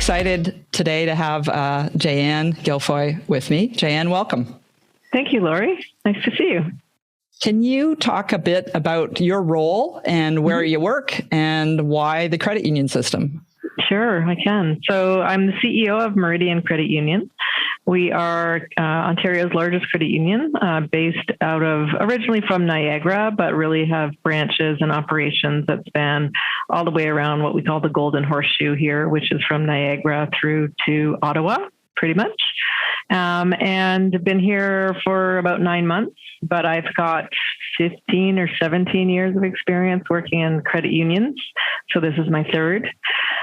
excited today to have Jay-Ann Gilfoy with me. Jay-Ann, welcome. Thank you, Lawrie. Nice to see you. Can you talk a bit about your role and where you work and why the credit union system? Sure, I can. So I'm the CEO of Meridian Credit Union. We are Ontario's largest credit union, based out of originally from Niagara, but really have branches and operations that span all the way around what we call the Golden Horseshoe here, which is from Niagara through to Ottawa, pretty much. And been here for about 9 months, but I've got 15 or 17 years of experience working in credit unions. So this is my third.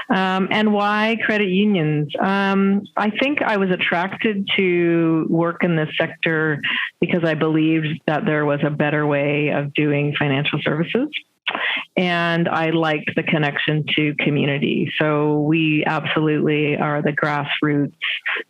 And why credit unions? I think I was attracted to work in this sector because I believed that there was a better way of doing financial services. And I liked the connection to community. So we absolutely are the grassroots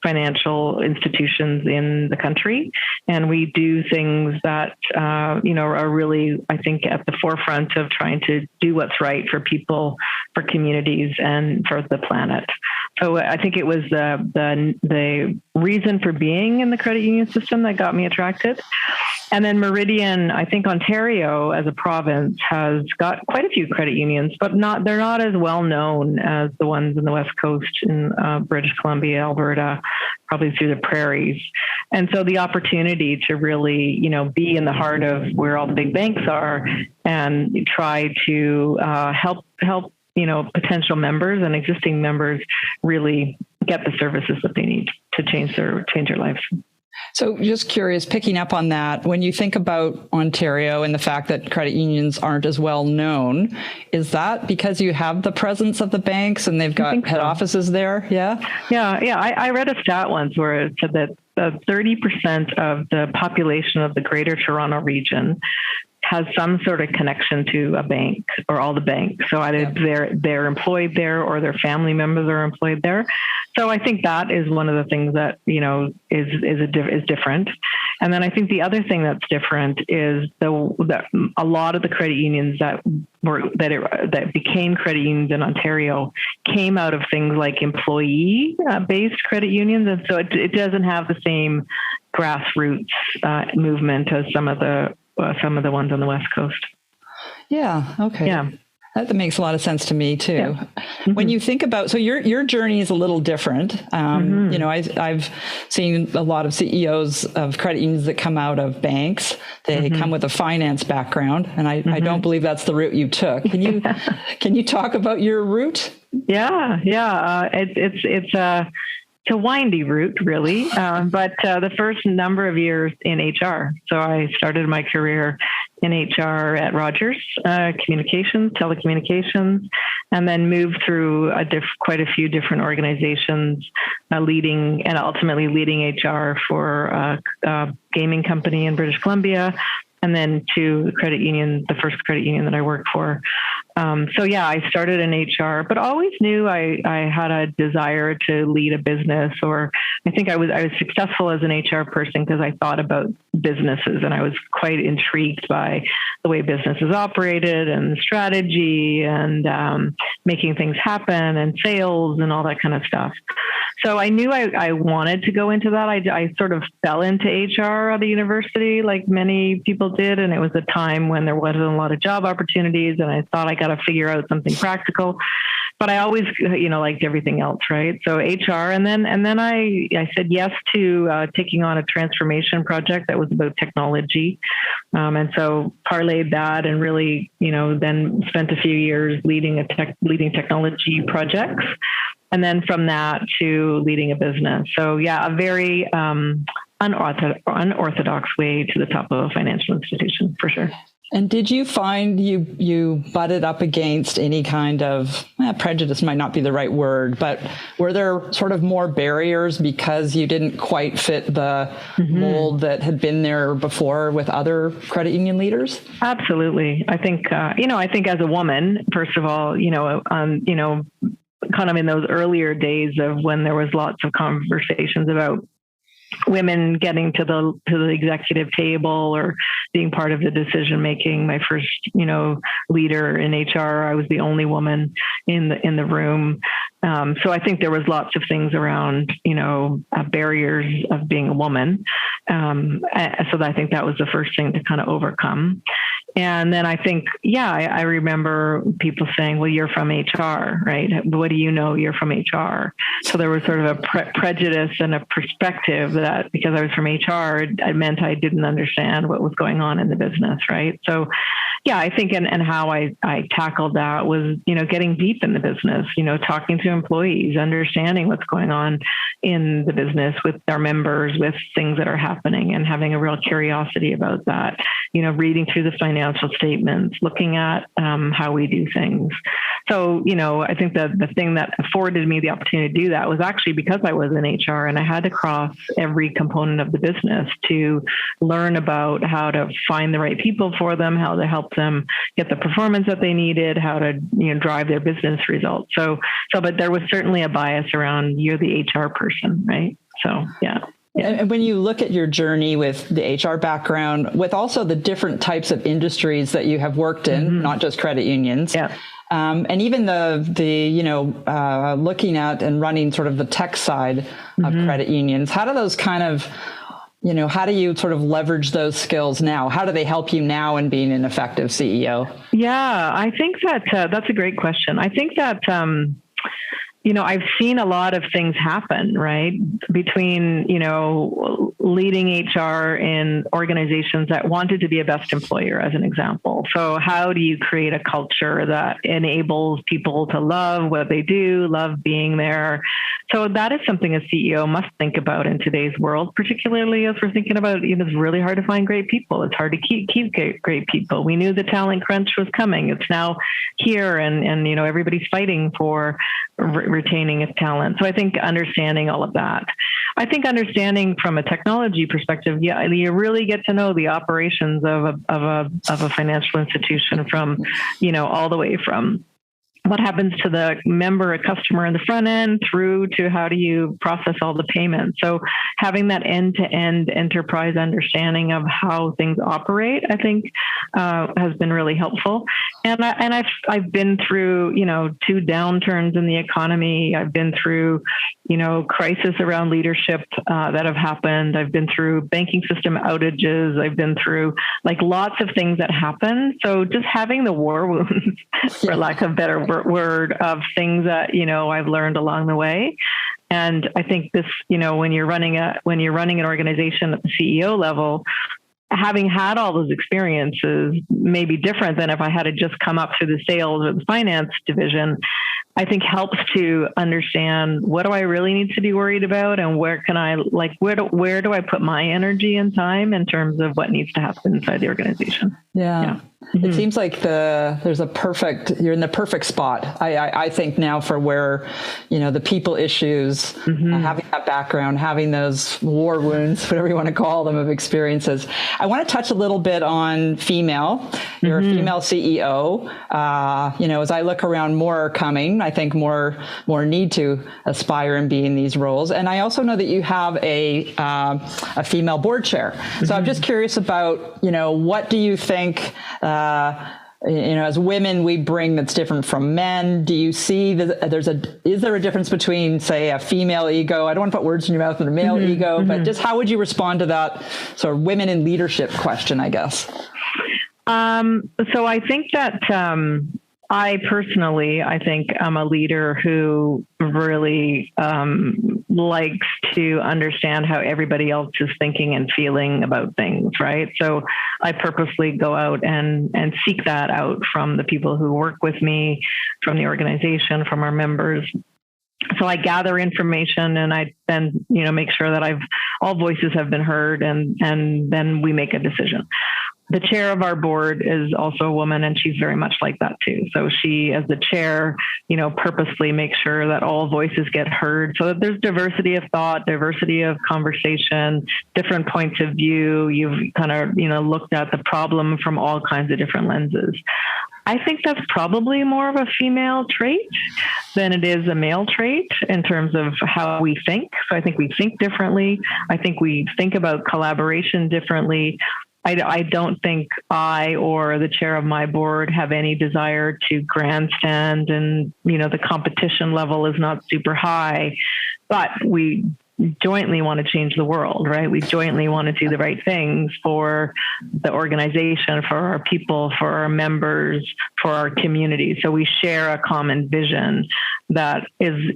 financial institutions in the country. And we do things that, are really, I think, at the forefront of trying to do what's right for people, for communities, and for the planet. So I think it was the reason for being in the credit union system that got me attracted. And then Meridian, I think Ontario as a province has got quite a few credit unions, but they're not as well known as the ones in the West Coast in British Columbia, Alberta, probably through the prairies. And so the opportunity to really, be in the heart of where all the big banks are and try to help potential members and existing members really get the services that they need to change their lives. So just curious, picking up on that, when you think about Ontario and the fact that credit unions aren't as well known, is that because you have the presence of the banks and they've got head offices there? Yeah. I read a stat once where it said that 30% of the population of the Greater Toronto region has some sort of connection to a bank or all the banks. So either they're employed there or their family members are employed there. So I think that is one of the things that, is different. And then I think the other thing that's different is that a lot of the credit unions that became credit unions in Ontario came out of things like employee based credit unions. And so it doesn't have the same grassroots movement as some of the ones on the West Coast. Yeah. Okay. Yeah. That makes a lot of sense to me too. Yeah. Mm-hmm. When you think about, so your journey is a little different. I've seen a lot of CEOs of credit unions that come out of banks. They come with a finance background, and I don't believe that's the route you took. Can you talk about your route? Yeah. It's a windy route, really, but the first number of years in HR. So I started my career in HR at Rogers Telecommunications, and then moved through quite a few different organizations, leading HR for a gaming company in British Columbia, and then to the first credit union that I worked for. I started in HR, but always knew I had a desire to lead a business, or I think I was successful as an HR person because I thought about businesses and I was quite intrigued by the way businesses operated and strategy and making things happen and sales and all that kind of stuff. So I knew I wanted to go into that. I sort of fell into HR at the university like many people did. And it was a time when there wasn't a lot of job opportunities. And I thought I got to figure out something practical. But I always, liked everything else, right? So HR. And then I said yes to taking on a transformation project that was about technology. And so parlayed that and really, then spent a few years leading technology projects. And then from that to leading a business. So a very unorthodox way to the top of a financial institution, for sure. And did you find you butted up against any kind of prejudice might not be the right word, but were there sort of more barriers because you didn't quite fit the mold that had been there before with other credit union leaders? Absolutely. I think, I think as a woman, first of all, kind of in those earlier days of when there was lots of conversations about women getting to the executive table or being part of the decision making. My first, leader in HR, I was the only woman in the room. So I think there was lots of things around, barriers of being a woman. So I think that was the first thing to kind of overcome. And then I think, I remember people saying, well, you're from HR, right? What do you know? You're from HR. So there was sort of a prejudice and a perspective that because I was from HR, it meant I didn't understand what was going on in the business, right? So I think, and how I tackled that was, getting deep in the business, talking to employees, understanding what's going on in the business with our members, with things that are happening, and having a real curiosity about that, reading through the financial statements, looking at how we do things. So, I think that the thing that afforded me the opportunity to do that was actually because I was in HR and I had to cross every component of the business to learn about how to find the right people for them, how to help them get the performance that they needed, how to, drive their business results. But there was certainly a bias around you're the HR person, right? So, yeah. And when you look at your journey with the HR background, with also the different types of industries that you have worked in, not just credit unions, and even the looking at and running sort of the tech side of credit unions, how do those kind of, how do you sort of leverage those skills now? How do they help you now in being an effective CEO? Yeah, I think that that's a great question. I think that, I've seen a lot of things happen, right? Between, leading HR in organizations that wanted to be a best employer, as an example. So how do you create a culture that enables people to love what they do, love being there? So that is something a CEO must think about in today's world, particularly as we're thinking about, it's really hard to find great people. It's hard to keep great people. We knew the talent crunch was coming. It's now here, and everybody's fighting for retaining its talent. So I think understanding all of that. I think understanding from a technology perspective, you really get to know the operations of a financial institution from, all the way from what happens to the member, a customer in the front end, through to how do you process all the payments. So having that end-to-end enterprise understanding of how things operate, I think, has been really helpful. And I've been through, 2 downturns in the economy. I've been through, crisis around leadership that have happened. I've been through banking system outages. I've been through lots of things that happen. So just having the war wounds, for lack of a better word, of things that, I've learned along the way. And I think this, when you're running an organization at the CEO level, having had all those experiences may be different than if I had to just come up through the sales or the finance division. I think helps to understand what do I really need to be worried about, and where can I where do I put my energy and time in terms of what needs to happen inside the organization. Yeah. It seems like you're in the perfect spot. I think now for where, the people issues, having that background, having those war wounds, whatever you want to call them, of experiences. I want to touch a little bit on female. You're a female CEO. As I look around, more are coming. I think more need to aspire and be in these roles. And I also know that you have a female board chair. So I'm just curious about, what do you think, as women we bring that's different from men? Do you see that is there a difference between, say, a female ego? I don't want to put words in your mouth, and a male ego, but just how would you respond to that sort of women in leadership question, I guess? So I think that, I think I'm a leader who really likes to understand how everybody else is thinking and feeling about things, right? So I purposely go out and seek that out from the people who work with me, from the organization, from our members. So I gather information, and I then, make sure that all voices have been heard, and then we make a decision. The chair of our board is also a woman, and she's very much like that too. So she, as the chair, purposely makes sure that all voices get heard, so that there's diversity of thought, diversity of conversation, different points of view. You've kind of, looked at the problem from all kinds of different lenses. I think that's probably more of a female trait than it is a male trait in terms of how we think. So I think we think differently. I think we think about collaboration differently. I don't think I or the chair of my board have any desire to grandstand, and, the competition level is not super high, but we jointly want to change the world, right? We jointly want to do the right things for the organization, for our people, for our members, for our community. So we share a common vision that is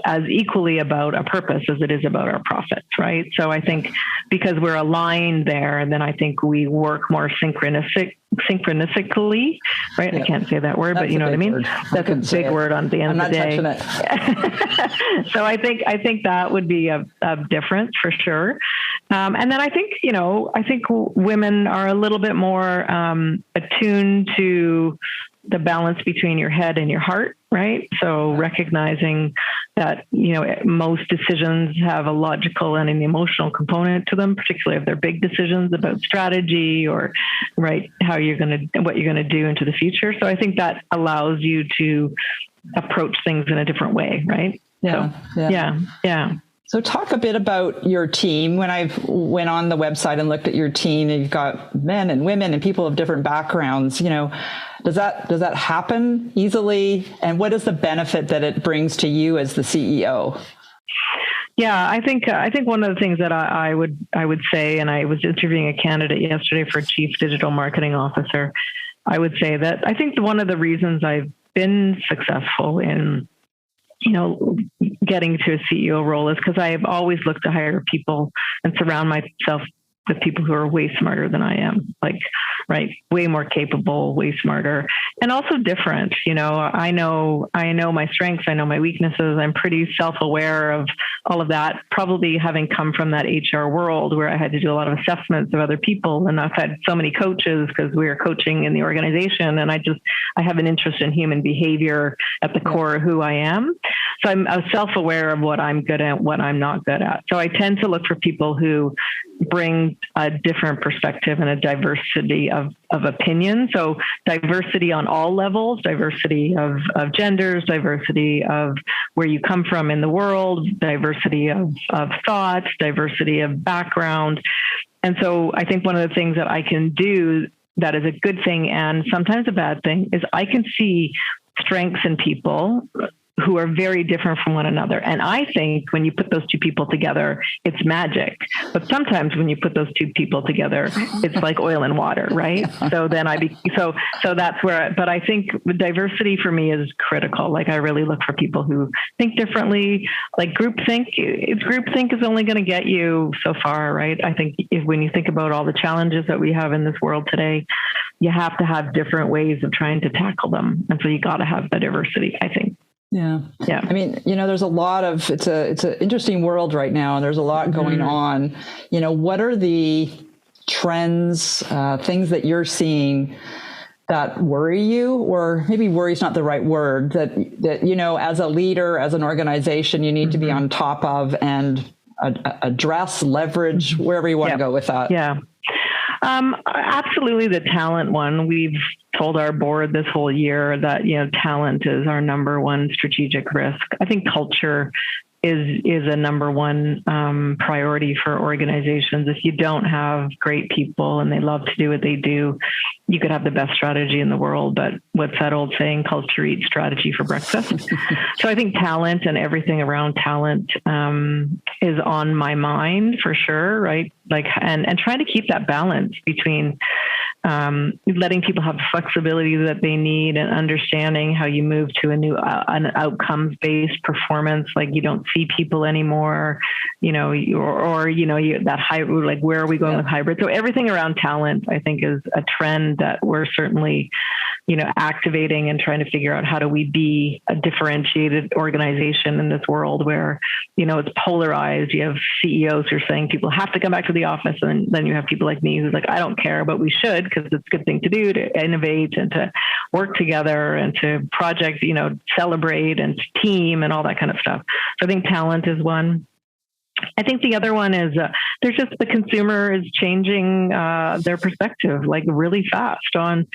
as equally about a purpose as it is about our profits, right? So I think because we're aligned there, then I think we work more synchronistically, right? Yeah. I can't say that word, but you know what I mean? Word. That's a big word on the end of the day. I'm not touching it. So I think that would be a difference for sure. And then I think women are a little bit more attuned to the balance between your head and your heart, right? So recognizing that, most decisions have a logical and an emotional component to them, particularly if they're big decisions about strategy or, right, what you're going to do into the future. So I think that allows you to approach things in a different way, right? Yeah. So talk a bit about your team. When I went on the website and looked at your team, and you've got men and women and people of different backgrounds, does that happen easily? And what is the benefit that it brings to you as the CEO? Yeah, I think one of the things that I would say, and I was interviewing a candidate yesterday for Chief Digital Marketing Officer, I would say that I think one of the reasons I've been successful in getting to a CEO role is because I have always looked to hire people and surround myself with people who are way smarter than I am, way more capable, way smarter, and also different. I know my strengths, I know my weaknesses. I'm pretty self-aware of all of that, probably having come from that HR world where I had to do a lot of assessments of other people. And I've had so many coaches because we are coaching in the organization. And I have an interest in human behavior at the core of who I am. So I'm self-aware of what I'm good at, what I'm not good at. So I tend to look for people who bring a different perspective and a diversity of opinion. So diversity on all levels, diversity of genders, diversity of where you come from in the world, diversity of thoughts, diversity of background. And so I think one of the things that I can do that is a good thing and sometimes a bad thing is I can see strengths in people who are very different from one another. And I think when you put those two people together, it's magic. But sometimes when you put those two people together, it's like oil and water, right? So then so that's where, but I think diversity for me is critical. I really look for people who think differently. Groupthink is only going to get you so far, right? I think when you think about all the challenges that we have in this world today, you have to have different ways of trying to tackle them. And so you got to have the diversity, I think. Yeah. I mean, there's a lot of, it's an interesting world right now, and there's a lot going on. What are the trends, things that you're seeing that worry you, or maybe worry is not the right word, that as a leader, as an organization, you need to be on top of and address, leverage, wherever you want to go with that? Yeah. Absolutely the talent one. We've told our board this whole year that, talent is our number one strategic risk. I think culture is a number one priority for organizations. If you don't have great people and they love to do what they do, you could have the best strategy in the world, but what's that old saying? Culture eats strategy for breakfast. So I think talent and everything around talent is on my mind for sure, right? And trying to keep that balance between letting people have the flexibility that they need and understanding how you move to an outcomes-based performance. You don't see people anymore, that hybrid, where are we going with hybrid? So everything around talent, I think, is a trend that we're certainly, activating and trying to figure out how do we be a differentiated organization in this world where, it's polarized. You have CEOs who are saying people have to come back to the office. And then you have people like me who's I don't care, but we should, because it's a good thing to do, to innovate and to work together and to project, celebrate and team and all that kind of stuff. So I think talent is one. I think the other one is there's just the consumer is changing their perspective like really fast on,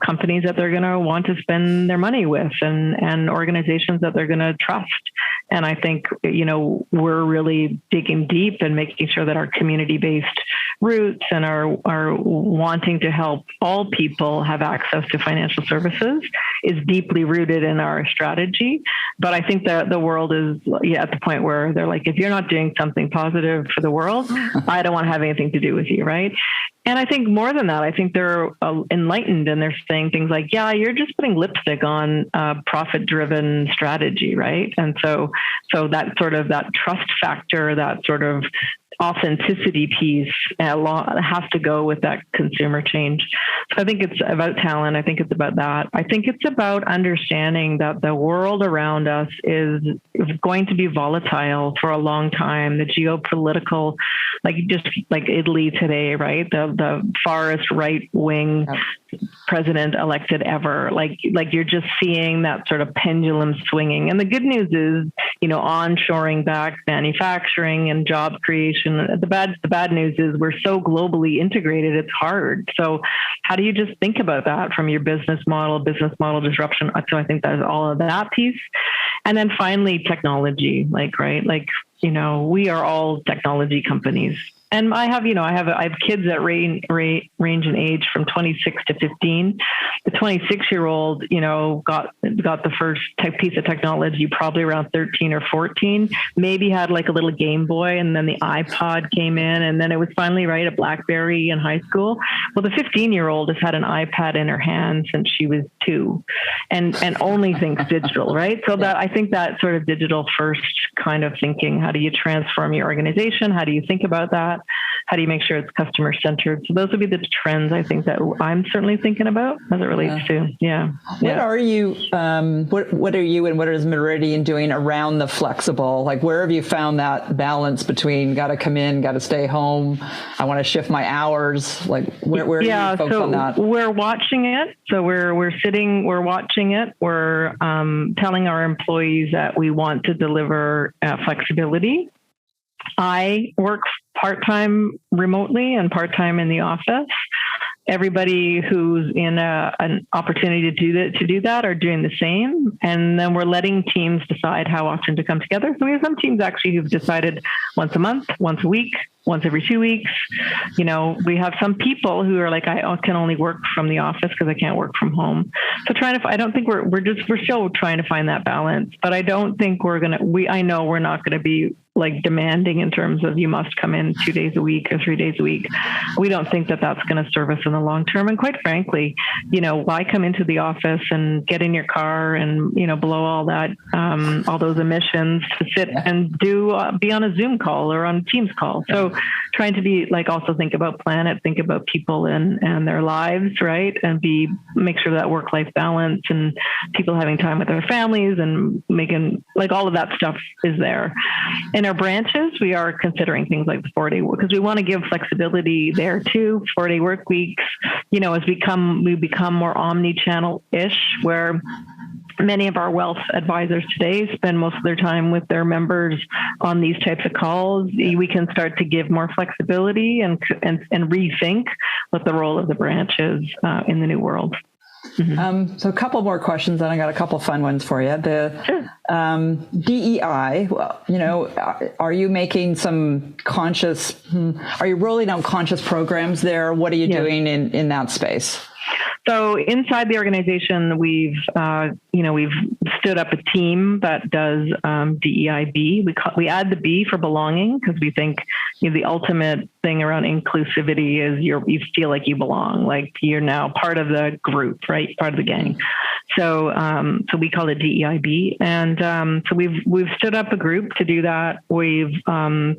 companies that they're going to want to spend their money with and organizations that they're going to trust. And I think, we're really digging deep and making sure that our community-based roots and our wanting to help all people have access to financial services is deeply rooted in our strategy. But I think that the world is at the point where they're like, if you're not doing something positive for the world, I don't want to have anything to do with you, right? And I think more than that, I think they're enlightened and they're saying things like, yeah, you're just putting lipstick on profit-driven strategy, right? And so that sort of that trust factor, that sort of authenticity piece has to go with that consumer change. So I think it's about talent. I think it's about that. I think it's about understanding that the world around us is going to be volatile for a long time. The geopolitical, like Italy today, right? The farthest right wing president elected ever. Like you're just seeing that sort of pendulum swinging. And the good news is, onshoring back manufacturing and job creation. The bad news is we're so globally integrated, it's hard. So how do you just think about that from your business model disruption? So I think that's all of that piece. And then finally, technology, we are all technology companies. And I have kids that range in age from 26 to 15. The 26-year-old, got the first piece of technology probably around 13 or 14, maybe had like a little Game Boy, and then the iPod came in, and then it was finally a BlackBerry in high school. Well, the 15-year-old has had an iPad in her hand since she was 2 and only thinks digital, right? So that I think that sort of digital first kind of thinking, how do you transform your organization? How do you think about that? How do you make sure it's customer centered? So those would be the trends I think that I'm certainly thinking about as it relates to, What are you, what are you and what is Meridian doing around the flexible? Like, where have you found that balance between got to come in, got to stay home, I want to shift my hours? Like, where are you folks on that? We're watching it. So we're watching it. We're telling our employees that we want to deliver flexibility. I work part-time remotely and part-time in the office. Everybody who's in an opportunity to do that are doing the same. And then we're letting teams decide how often to come together. So we have some teams actually who've decided once a month, once a week, once every 2 weeks. We have some people who are like, I can only work from the office because I can't work from home. So I don't think we're still trying to find that balance, but I don't think I know we're not going to be like demanding in terms of you must come in 2 days a week or 3 days a week. We don't think that that's going to serve us in the long term. And quite frankly, why come into the office and get in your car and, blow all that, all those emissions to sit and be on a Zoom call or on a Teams call. So trying to be also think about planet, think about people and their lives, right? And make sure that work-life balance and people having time with their families and making all of that stuff is there. In our branches, we are considering things like the 4-day work because we want to give flexibility there too. 4-day work weeks, as we become more omni-channel-ish, where many of our wealth advisors today spend most of their time with their members on these types of calls. We can start to give more flexibility and rethink what the role of the branch is in the new world. Mm-hmm. So a couple more questions, and I got a couple fun ones for you. The DEI, are you making some are you rolling out conscious programs there? What are you doing in that space? So inside the organization, we've stood up a team that does DEIB. We add the B for belonging because we think the ultimate thing around inclusivity is you feel like you belong, like you're now part of the group, right? Part of the gang. So we call it DEIB, and so we've stood up a group to do that. We've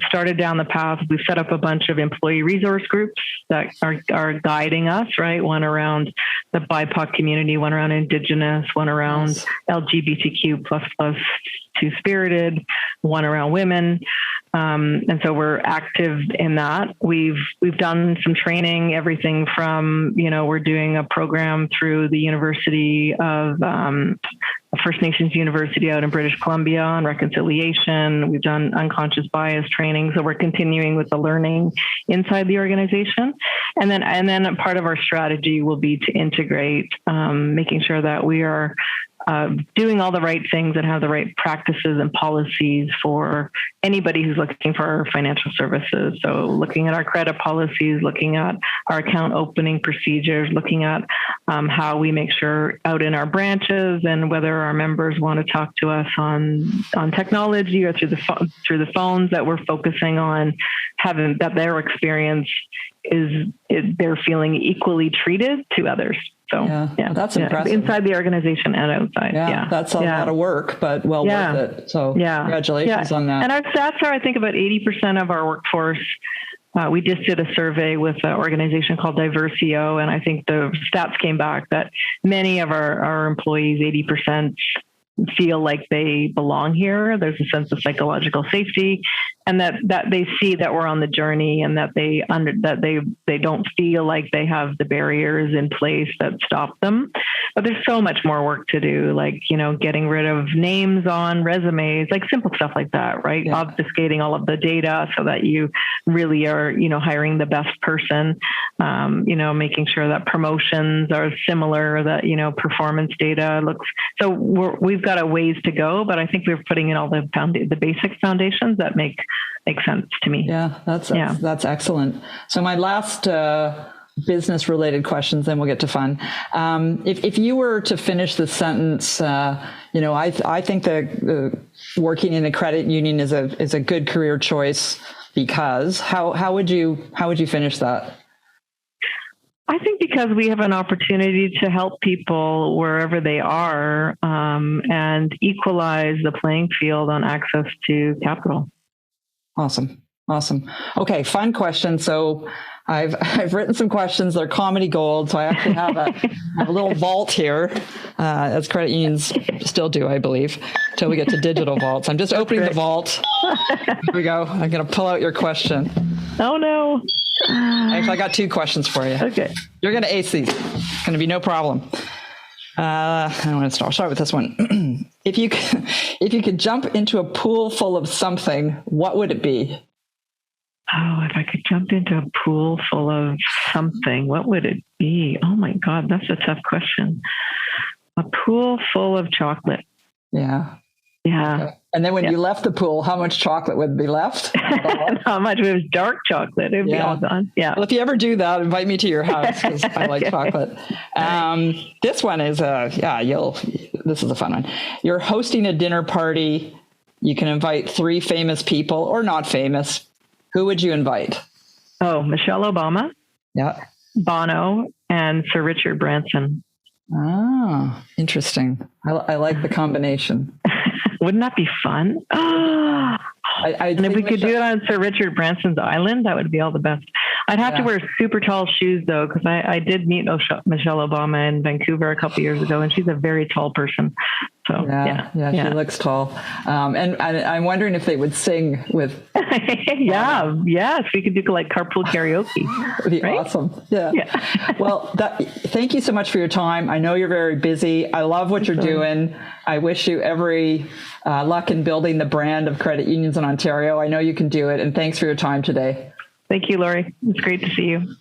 started down the path. We've set up a bunch of employee resource groups that are guiding us, right? One around the BIPOC community, one around Indigenous, one around LGBTQ plus two-spirited, one around women. And so we're active in that. We've done some training, everything from, we're doing a program through the University of First Nations University out in British Columbia on reconciliation. We've done unconscious bias training. So we're continuing with the learning inside the organization. And then part of our strategy will be to integrate, making sure that we are doing all the right things and have the right practices and policies for anybody who's looking for financial services. So looking at our credit policies, looking at our account opening procedures, looking at how we make sure out in our branches and whether our members want to talk to us on technology or through the phones, that we're focusing on having that their experience is they're feeling equally treated to others. So yeah, that's impressive. Inside the organization and outside. Yeah, that's a lot of work, but well worth it. So congratulations on that. And our stats are, I think, about 80% of our workforce. We just did a survey with an organization called Diversio, and I think the stats came back that many of our employees, 80%, feel like they belong here. There's a sense of psychological safety, and that they see that we're on the journey, and that they don't feel like they have the barriers in place that stop them. But there's so much more work to do, like, getting rid of names on resumes, like simple stuff like that, right? Yeah. Obfuscating all of the data so that you really are, hiring the best person, making sure that promotions are similar, that, performance data looks, so we've got a ways to go, but I think we're putting in all the basic foundations that make sense to me. Yeah, that's excellent. So my last business related questions, then we'll get to fun. If you were to finish the sentence, I think that working in a credit union is a good career choice because how would you finish that? I think because we have an opportunity to help people wherever they are, and equalize the playing field on access to capital. Awesome. Okay, fun question. So I've written some questions. They're comedy gold. So I actually have a little vault here, as credit unions still do, I believe, until we get to digital vaults. I'm just opening the vault. Here we go. I'm going to pull out your question. Oh, no. Actually, I got two questions for you. Okay. You're going to ace these. It's going to be no problem. I want to start with this one. If you could jump into a pool full of something, what would it be? Oh, if I could jump into a pool full of something, what would it be? Oh my God, that's a tough question. A pool full of chocolate. Yeah. Yeah. Okay. And then when you left the pool, how much chocolate would be left? Not much. It was dark chocolate. It would be all gone. Yeah. Well, if you ever do that, invite me to your house because I like chocolate. This one is this is a fun one. You're hosting a dinner party. You can invite 3 famous people or not famous. Who would you invite? Oh, Michelle Obama. Yeah. Bono and Sir Richard Branson. Ah, interesting. I like the combination. Wouldn't that be fun? And if we could do it on Sir Richard Branson's island, that would be all the best. I'd have to wear super tall shoes, though, because I did meet Michelle Obama in Vancouver a couple of years ago, and she's a very tall person. So she looks tall. And I'm wondering if they would sing with. Yes, we could do like carpool karaoke. That would be awesome. Yeah. Well, thank you so much for your time. I know you're very busy. I love what you're doing. I wish you every luck in building the brand of credit unions in Ontario. I know you can do it. And thanks for your time today. Thank you, Lawrie. It's great to see you.